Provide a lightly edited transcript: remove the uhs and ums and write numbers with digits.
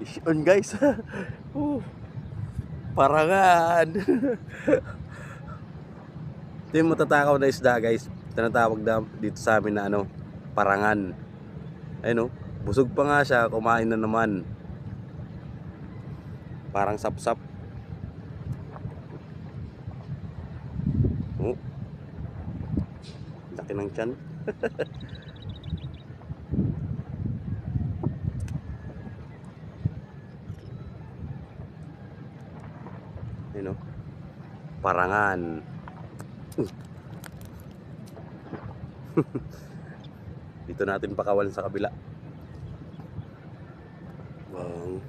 Fish on guys. Oh, parangan. Ito yung matatakaw na isda guys. Tinatawag na dito sa amin na ano, parangan. Ayun oh, busog pa nga siya, kumain na naman. Parang sapsap. Oh, laki ng tiyan. Ayun oh, parangan. Dito natin pakawalan sa kabila. Wow.